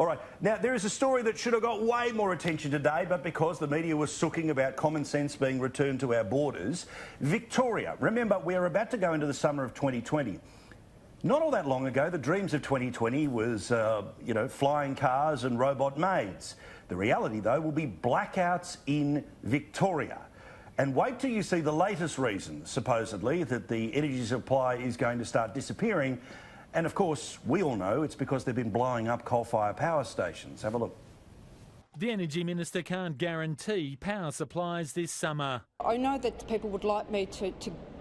All right, now there is a story that should have got way more attention today, but because the media was sooking about common sense being returned to our borders, Victoria, remember, we're about to go into the summer of 2020. Not all that long ago, the dreams of 2020 was, flying cars and robot maids. The reality, though, will be blackouts in Victoria. And wait till you see the latest reason, supposedly, that the energy supply is going to start disappearing. And, of course, we all know it's because they've been blowing up coal-fired power stations. Have a look. The Energy Minister can't guarantee power supplies this summer. I know that people would like me to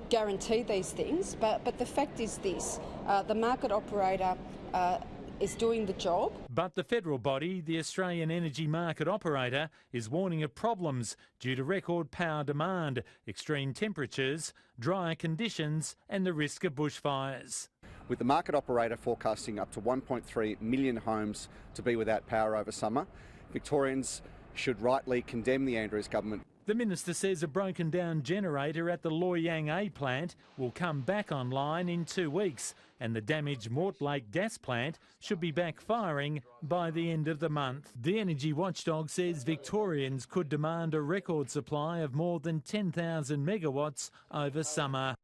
guarantee these things, but the fact is this, the market operator is doing the job. But the federal body, the Australian Energy Market Operator, is warning of problems due to record power demand, extreme temperatures, drier conditions and the risk of bushfires. With the market operator forecasting up to 1.3 million homes to be without power over summer, Victorians should rightly condemn the Andrews government. The minister says a broken down generator at the Loy Yang A plant will come back online in 2 weeks, and the damaged Mortlake gas plant should be back firing by the end of the month. The energy watchdog says Victorians could demand a record supply of more than 10,000 megawatts over summer.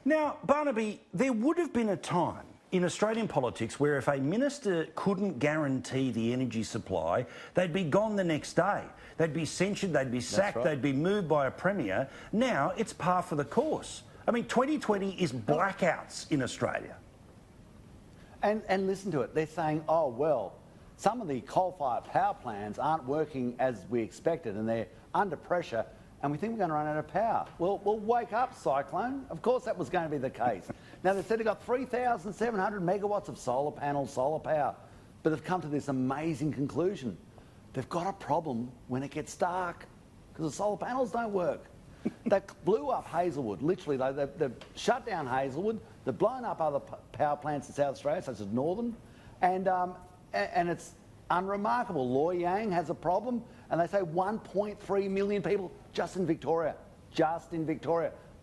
Now, Barnaby, there would have been a time in Australian politics where if a minister couldn't guarantee the energy supply, they'd be gone the next day. They'd be censured, they'd be sacked, right. They'd be moved by a premier. Now it's par for the course. I mean, 2020 is blackouts in Australia. And listen to it, they're saying, oh, well, some of the coal-fired power plants aren't working as we expected and they're under pressure and we think we're going to run out of power. Well, wake up, Cyclone. Of course that was going to be the case. Now, they said they've got 3,700 megawatts of solar panels, solar power, but they've come to this amazing conclusion. They've got a problem when it gets dark because the solar panels don't work. They blew up Hazelwood, literally. They've shut down Hazelwood. They've blown up other power plants in South Australia, such as Northern, and it's unremarkable. Loy Yang has a problem, and they say 1.3 million people just in Victoria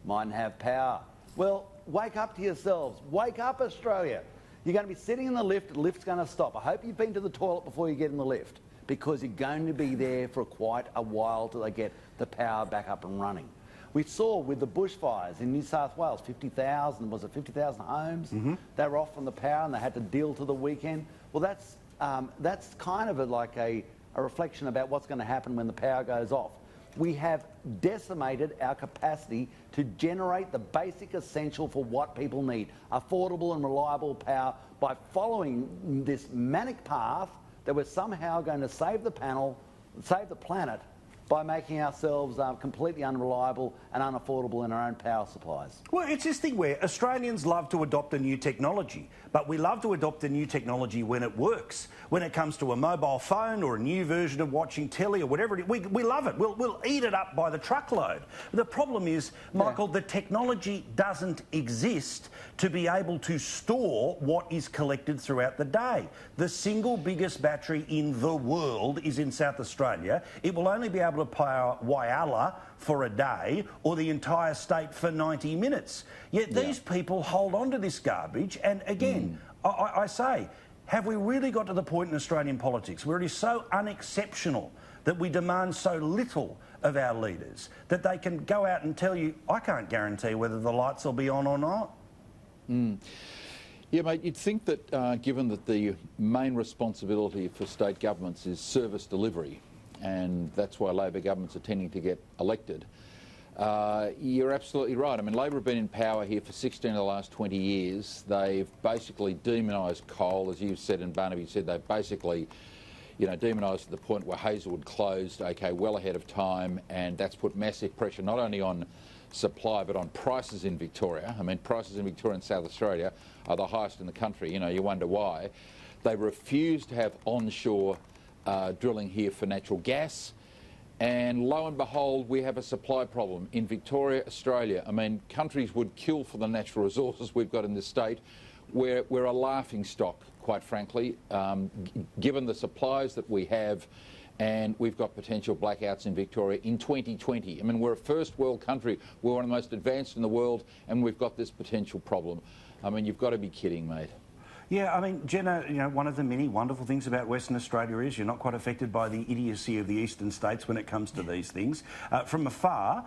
mightn't have power. Well, wake up to yourselves. Wake up, Australia. You're going to be sitting in the lift. The lift's going to stop. I hope you've been to the toilet before you get in the lift, because you're going to be there for quite a while till they get the power back up and running. We saw with the bushfires in New South Wales, 50,000 homes? Mm-hmm. They were off from the power and they had to deal to the weekend. Well, that's kind of like a reflection about what's going to happen when the power goes off. We have decimated our capacity to generate the basic essential for what people need, affordable and reliable power, by following this manic path that we're somehow going to save the planet by making ourselves completely unreliable and unaffordable in our own power supplies. Well, it's this thing where Australians love to adopt a new technology, but we love to adopt a new technology when it works. When it comes to a mobile phone or a new version of watching telly or whatever it is, we love it. We'll eat it up by the truckload. The problem is, Michael, the technology doesn't exist to be able to store what is collected throughout the day. The single biggest battery in the world is in South Australia. It will only be able to power Whyalla for a day or the entire state for 90 minutes. Yet these people hold on to this garbage. And again, I say, have we really got to the point in Australian politics where it is so unexceptional that we demand so little of our leaders that they can go out and tell you, I can't guarantee whether the lights will be on or not? Yeah, mate, you'd think that given that the main responsibility for state governments is service delivery, and that's why Labor governments are tending to get elected, you're absolutely right. I mean, Labor have been in power here for 16 of the last 20 years. They've basically demonised coal, as you've said and Barnaby said. They've basically, demonised to the point where Hazelwood closed, well ahead of time, and that's put massive pressure not only on supply but on prices in Victoria. I mean, prices in Victoria and South Australia are the highest in the country. You wonder why. They refuse to have onshore drilling here for natural gas, and lo and behold, we have a supply problem in Victoria, Australia. I mean, countries would kill for the natural resources we've got in this state. We're a laughing stock, quite frankly, given the supplies that we have, and we've got potential blackouts in Victoria in 2020. I mean, we're a first world country. We're one of the most advanced in the world, and we've got this potential problem. I mean, you've got to be kidding, mate. Yeah, I mean, Jenna, you know, one of the many wonderful things about Western Australia is you're not quite affected by the idiocy of the eastern states when it comes to these things. From afar,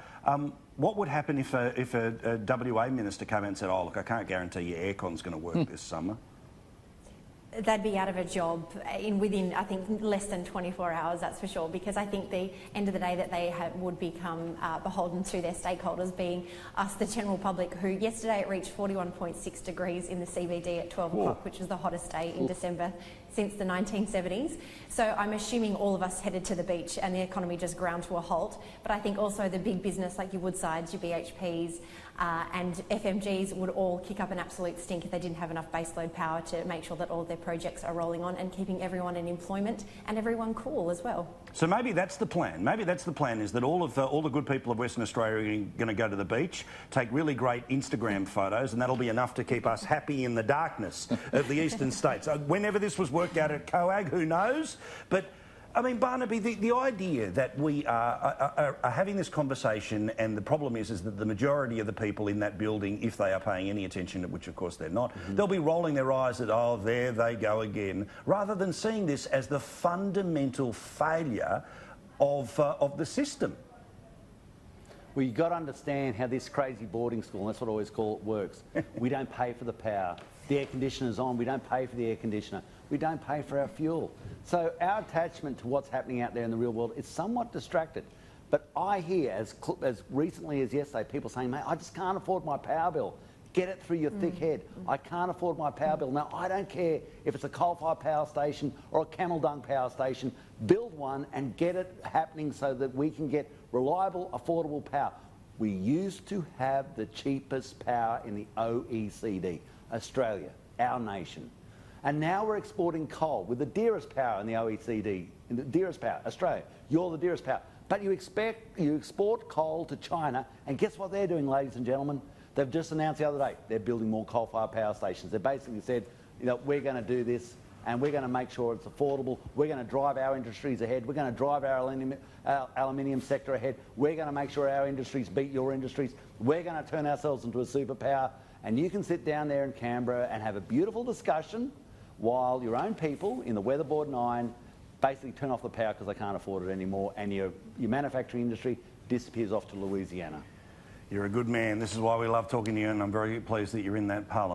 what would happen if a WA minister came out and said, oh, look, I can't guarantee your aircon's going to work this summer? They'd be out of a job within, I think, less than 24 hours, that's for sure, because I think the end of the day that they would become beholden to their stakeholders, being us, the general public, who yesterday it reached 41.6 degrees in the CBD at 12 o'clock, which was the hottest day in December since the 1970s. So I'm assuming all of us headed to the beach and the economy just ground to a halt. But I think also the big business like your Woodsides, your BHPs and FMGs would all kick up an absolute stink if they didn't have enough baseload power to make sure that all of their projects are rolling on and keeping everyone in employment and everyone cool as well. So maybe that's the plan. Maybe that's the plan, is that all the good people of Western Australia are going to go to the beach, take really great Instagram photos, and that'll be enough to keep us happy in the darkness of the eastern states. Whenever this was worked out at COAG, who knows? But I mean, Barnaby, the idea that we are having this conversation, and the problem is that the majority of the people in that building, if they are paying any attention, which of course they're not, they'll be rolling their eyes at, oh, there they go again, rather than seeing this as the fundamental failure of the system. Well, you've got to understand how this crazy boarding school, and that's what I always call it, works. We don't pay for the power. The air conditioner's on, we don't pay for the air conditioner. We don't pay for our fuel. So our attachment to what's happening out there in the real world is somewhat distracted. But I hear, as recently as yesterday, people saying, mate, I just can't afford my power bill. Get it through your thick head. I can't afford my power bill. Now, I don't care if it's a coal-fired power station or a camel dung power station. Build one and get it happening so that we can get reliable, affordable power. We used to have the cheapest power in the OECD, Australia, our nation. And now we're exporting coal with the dearest power in the OECD, the dearest power, Australia. You're the dearest power. But you export coal to China, and guess what they're doing, ladies and gentlemen? They've just announced the other day they're building more coal-fired power stations. They basically said, you know, we're going to do this and we're going to make sure it's affordable. We're going to drive our industries ahead. We're going to drive our aluminium sector ahead. We're going to make sure our industries beat your industries. We're going to turn ourselves into a superpower. And you can sit down there in Canberra and have a beautiful discussion while your own people in the weatherboard 9 basically turn off the power because they can't afford it anymore, and your manufacturing industry disappears off to Louisiana. You're a good man. This is why we love talking to you, and I'm very pleased that you're in that parliament.